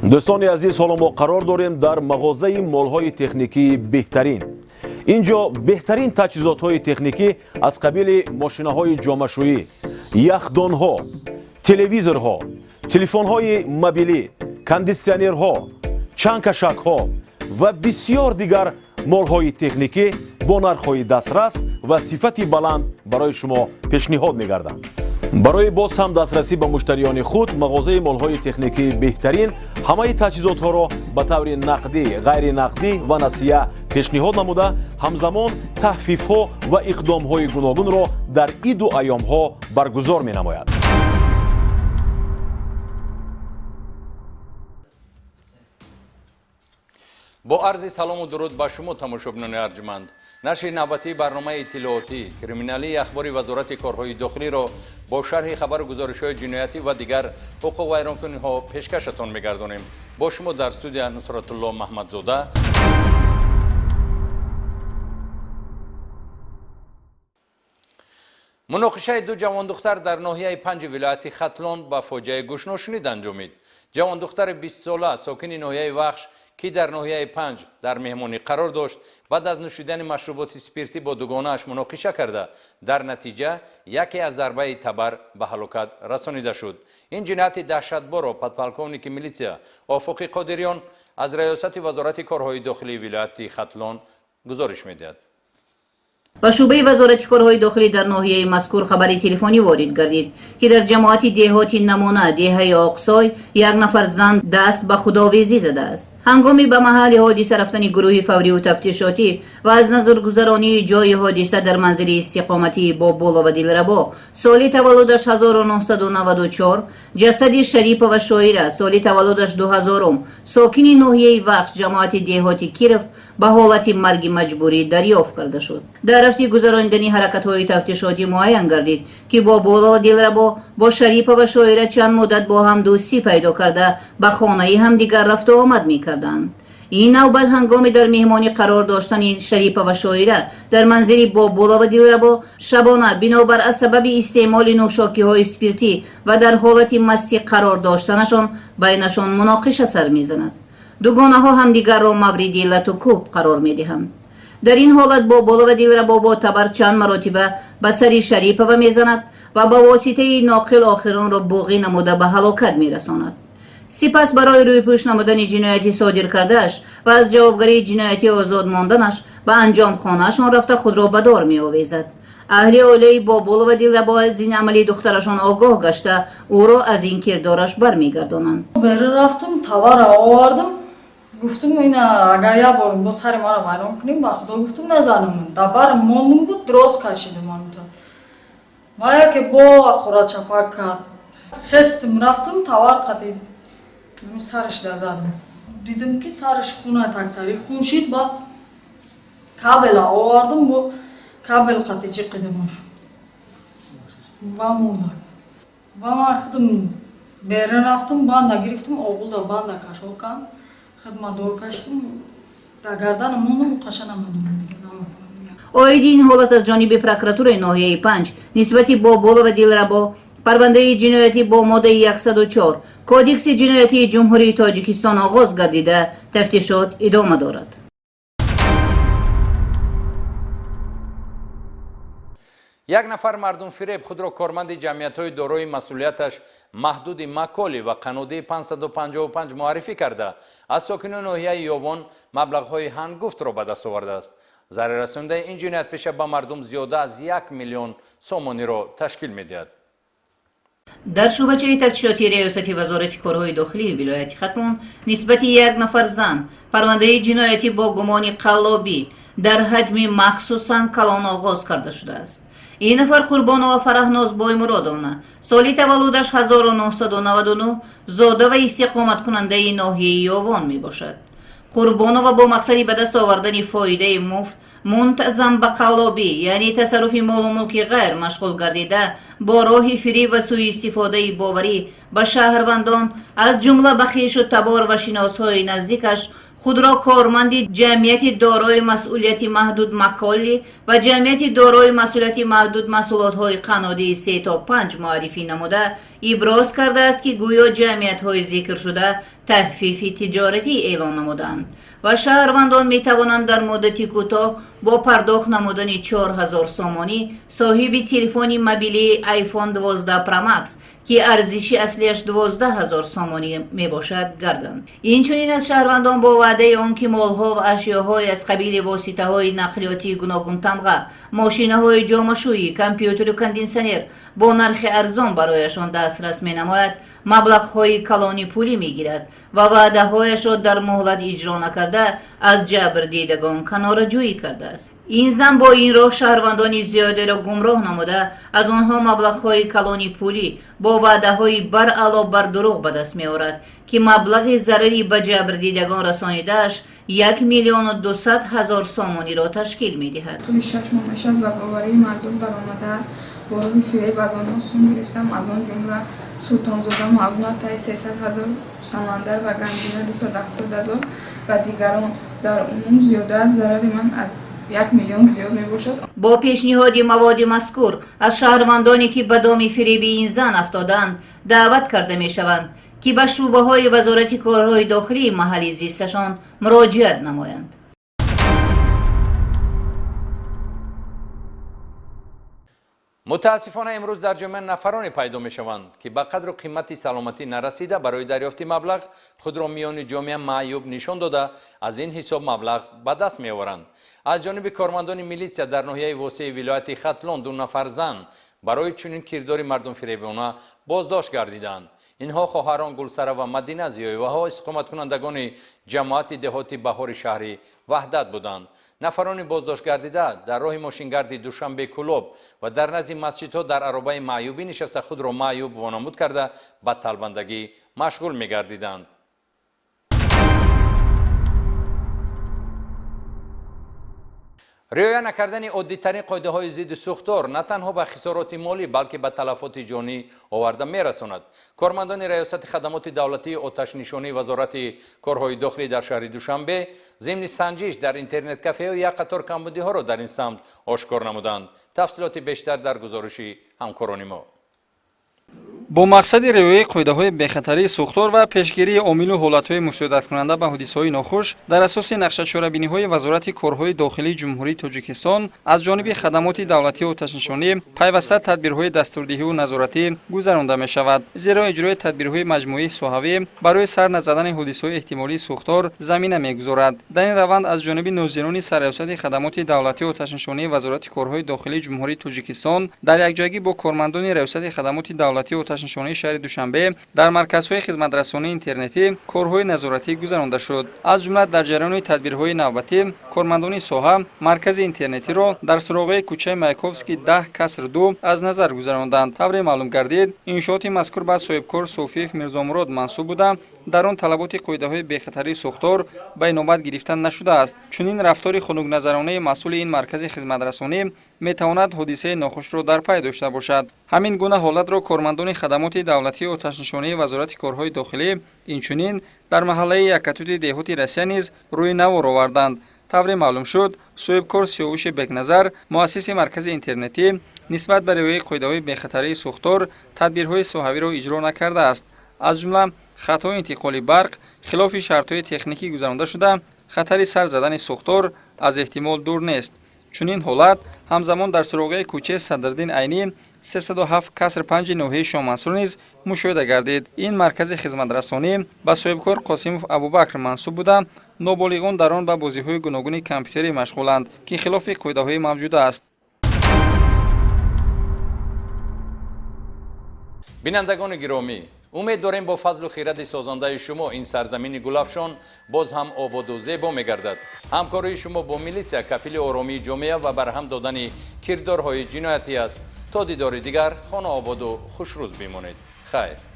دوستان عزیز، حالا ما قرار داریم در مغازه مالهای تکنیکی بهترین. اینجا بهترین تجهیزات‌های تکنیکی از قبیل ماشین‌های جامه‌شویی، یخدان‌ها، تلویزورها، تلفن‌های موبیلی، کاندیسیونرها، چنگ‌کشک‌ها و بسیار دیگر مالهای تکنیکی با نرخ‌های دسترس و صفتی بلند برای شما پیشنهاد می‌گردند. برای باز هم دسترسی به مشتریان خود، مغازه مالهای تکنیکی بهترین همه تجهیزات‌ها را به طور نقدی، غیر نقدی و نسیه پیشنهاد نموده، همزمان تخفیف‌ها و اقدام‌های گوناگون را در این دو ایام‌ها برگزار می‌نماید. با عرض سلام و درود به شما تماشاگران ارجمند. نشر نوبتی برنامه اطلاعاتی کریمینالی اخباری وزارت کارهای داخلی را با شرح خبر گزارش‌های جنایتی و دیگر حقوق ویرانکنی‌ها پیشکشتان می‌گردانیم. با شما در استودیو نصرت الله محمدزاده. مناقشه دو جوان دختر در ناحیه 5 ولایت ختلان به فاجعه گوش‌نشینی انجامید. جوان دختر 20 ساله ساکن ناحیه وخش که در ناحیه 5 در مهمانی قرار داشت، بعد از نوشیدن مشروبات اسپریتی با دوگانه‌اش مناقشه کرده، در نتیجه یکی از ضربه تبر به هلاکت رسانیده شد. این جنایت دهشتبار را پدپلکونیک میلیسیا آفاق قادریان از ریاست وزارت کارهای داخلی ولایت ختلان گزارش می‌دهد. با شعبه وزارت کارهای داخلی در ناحیه مذکور خبری تلفنی وارد گردید که در جماعت دهاتی نمونه دهه آقسای یک نفر زن دست به خداویزی زده است. هنگامی به محل حادثه رفتن گروه فوری و تفتیشاتی و از نظر گذرانی جای حادثه در منزل استقامتی با بولا و دلربا سالی تولدش 1994 جسد شریف و شاعره سالی تولدش 2000 ساکن ناحیه وخش جماعت دهاتی کیرف به حالت مرگ مجبوری دریافت کرده شد. در رفتی گذراندنی حرکت‌های تفتیشاتی معین گردید که با بولا و دلربا با شریف و شاعره چند مدت با هم دوستی پیدا کرده به خانه هم دیگر رفت و آمد می‌کردند. این نوبت هنگامی در مهمانی قرار داشتن شریف و شاعره در منزلی با بولا و دلربا شبانه بنابر از سبب استعمال نوشاکی‌های اسپریتی و در حالت مستی قرار داشتنشان بینشان مناقشه سر می‌زند. دوگانه‌ها همدیگر را مورد علت و کوب قرار می‌دهند. در این حالت با بولا و دلربا با تبر چند مرتبه به سر شریف و میزند و با واسطه ناقل آخران را بوغی نموده به هلاکت میرساند. سپس برای روی پوش نمودن جنایتی صادر کردهش و از جوابگری جنایتی آزاد ماندنش به انجام خانهشان رفته خود را به دار می آویزد. اهل عائله با بولا و دلربا از این عملی دخترشان آگاه گشته او را از این کردارش برمیگردانند. بره رفتم تبر آوردم، گفتم اینا اگر یه بار با سر ما را ویران کنیم با خدا گفتم نزنم. تبر ماندم بود دراز کشیدم من تا و که با قرآن چپک کرد خستم رفتم تبر قطید سرش زدم. دیدم که سرش خونه تکسری خون شید با کابل آوردم با کابل قطی چقیدمش و مردم و من خودم بیرون رفتم بانده گرفتم آقل دا بانده کشو کن خدمت دور کشتم در گردن موندم قشن آمدم دیگه آید این حالت از جانب پروکراتور ناحیه 5 نسبتی با بولا و دلربا پرونده جنایتی با ماده 104 کودکس جنایتی جمهوری تاجیکستان آغاز گردیده تفتیشات ادامه دارد. یک نفر مردم فریب خود را کارمند جمعیت‌های دارای مسئولیتش محدود مکالی و قنادی 555 معرفی کرده از ساکنان ناحیه یاوان مبلغ‌های هنگفت را به دست آورده است. ضرر رسانیده این جنایت پیشه به مردم زیاده از 1 میلیون سومانی را تشکیل می‌دهد. در شعبه تفتیشاتی ریاست وزارت کارهای داخلی ولایت ختلان نسبت یک نفر زن پرونده جنایتی با گمان قلابی در حجم مخصوصاً کلان آغاز کرده شده است. این نفر قربانова فرهناز بایمرادovna سالی تولدش 1999 زاده و استقامت کننده ناحیه یاوان می باشد. قربانова با مقصدی به دست آوردن فایده مفت منتظم به قلابی یعنی تصرف مال و ملک غیر مشغول گردیده با راه فری و سوء استفاده باوری به شهروندان از جمله به خویش و تبار و شناسهای نزدیکش خود را کارمند جمعیت دارای مسئولیت محدود مکالی و جمعیت دارای مسئولیت محدود مسئولات قنادی 3 تا 5 معرفی نموده ابراز کرده است که گویا جمعیت های ذکر شده تخفیف تجارتی اعلان نمودند و شهروندان می توانند در مدتی کوتاه با پرداخت نمودن 4000 سومانی صاحب تلفن موبیلی آیفون 12 پرو مکس که ارزش اصلیش 12000 سومانی می باشد گردند. اینچنین از شهروندان با وعده آنکه مالها و اشیاهای از قبیل واسطه های نقلیاتی گوناگون تمغه، ماشینه های جامشویی، کامپیوتر و کندنسر با نرخ ارزان برایشان دسترس می نماید، مبلغ های کلانی پولی می گیرد و وعده هایش را در مهلت اجرا نکرده از جبر دیدگان کناره‌جویی کرده است. این زن با این راه شهروندان زیاده را گمراه نموده از آنها مبلغ های کلانی پولی با وعده های بر علاوه بر دروغ به دست می آورد که مبلغ ضرری به جبر دیدگان رسانیده‌اش 1,200,000 سومانی را تشکیل می دهد. توی شک ممشد و باوری مردم در آمده با روی فریب از آنها سوم گرفتم، از آن جمله سلطانزاده معاونت تای 300,000 سمندر و گنجینه 270,000 و دیگران. در عموم زیادت ضرر من از 1,000,000 زیاد می باشد. با پیشنهاد مواد مذکور از شهروندانی که به دام فریب این زن افتادند دعوت کرده می شوند که به شعبه های وزارت کارهای داخلی محلی زیستشان مراجعت نمایند. متاسفانه امروز در جامعه نفرانی پیدا می شوند که به قدر و قیمت سلامتی نرسیده برای دریافت مبلغ خود را میان جامعه معیوب نشان داده از این حساب مبلغ به دست می آورند. از جانب کارمندان میلیسیا در ناحیه واسع ولایت ختلون 2 نفر زن برای چنین کردار مردم فریبانه بازداشت گردیدند. اینها خواهران گلسره و مدینه زیایی و ها استقامت کنندگان جماعت دهاتی بهار شهری وحدت بودند. نفران بازداشت گردیده در راه ماشینگردی دوشنبه کلوب و در نزد مسجدها در عربه معیوبی نشسته خود را معیوب وانمود کرده به طلبندگی مشغول می‌گردیدند. رعایت نکردن عادی‌ترین قاعده‌های ضد سوختار نه تنها به خسارات مالی بلکه به تلفات جانی آورده می‌رساند. کارمندان ریاست خدمات دولتی آتش نشانی وزارت کارهای داخلی در شهر دوشنبه ضمن سنجش در اینترنت کافه و یک قطار کمبودی‌ها را در این سمت آشکار نمودند. تفصیلات بیشتر در گزارش همکاران ما. با مقصد رعایت قاعده‌های بخطری سوختار و پیشگیری عامل و حالت‌های مساعدت کننده به حادثه‌های ناخوش در اساس نقشه چاره‌بینی‌های وزارت کارهای داخلی جمهوری تاجیکستان از جانب خدمات دولتی آتش‌نشانی پیوسته تدبیرهای دستوردهی و نظارتی گذرانده می‌شود، زیرا اجرای تدبیرهای مجموعی سوحوی برای سر نزدن حادثه‌های احتمالی سوختار زمینه می‌گذارد. در این روند از جانب ناظرین سرریاست خدمات دولتی آتش‌نشانی وزارت کارهای داخلی جمهوری تاجیکستان در یکجایی با کارمندان ریاست خدمات دولتی آتش‌نشانی شهر دوشنبه در مرکزهای خدمت‌رسانی اینترنتی کارهای نظارتی گذرانده شد. از جمله در جریان تدبیرهای نوبتی کارمندان ساحه مرکز اینترنتی را در سراغ کوچه مایکوفسکی 10/2 از نظر گذراندند. طبری معلوم گردید انشاءات مذکور به صاحبکار صوفی میرزامراد منسوب بوده، در آن طلبات قاعده‌های بخطری سوختار به نوبت گرفتن نشده است. چنین رفتار خنک نظرانه مسئول این مرکز خدمت‌رسانی میتواند حادثه ناخوش را در پی داشته باشد. همین گونه حالت را کارمندان خدمات دولتی آتش‌نشانی وزارت کارهای داخلی اینچنین در محله یکتوت دهاتی رسیا نیز روی نوار آوردند. طبری معلوم شد صاحبکار سیاوش بکنظر مؤسس مرکز اینترنتی نسبت به رعایت قاعده‌های بخطری سوختار تدبیرهای سوحوی را اجرا نکرده است. از جمله خطای انتقال برق خلاف شرط‌های تکنیکی گذرانده شده، خطر سر زدن سوختار از احتمال دور نیست. چنین حالت همزمان در سراغ کوچه صدرالدین عینی 307/5 ناحیه شامنصور نیز مشاهده گردید. این مرکز خدمت‌رسانی به صاحبکار قاسموف ابوبکر منسوب بوده، نابالغان در آن به بازی‌های گوناگون کامپیوتری مشغولند که خلاف قاعده‌های موجود است. بینندگان گرامی، امید داریم با فضل و خیرت سازنده شما این سرزمین گلفشان باز هم آباد و زیبا می‌گردد. همکاری شما با میلیسیا کفیل آرامی جامعه و برهم دادن کردارهای جنایتی است. تا دیدار دیگر خانه آباد و خوش روز بمانید. خیر.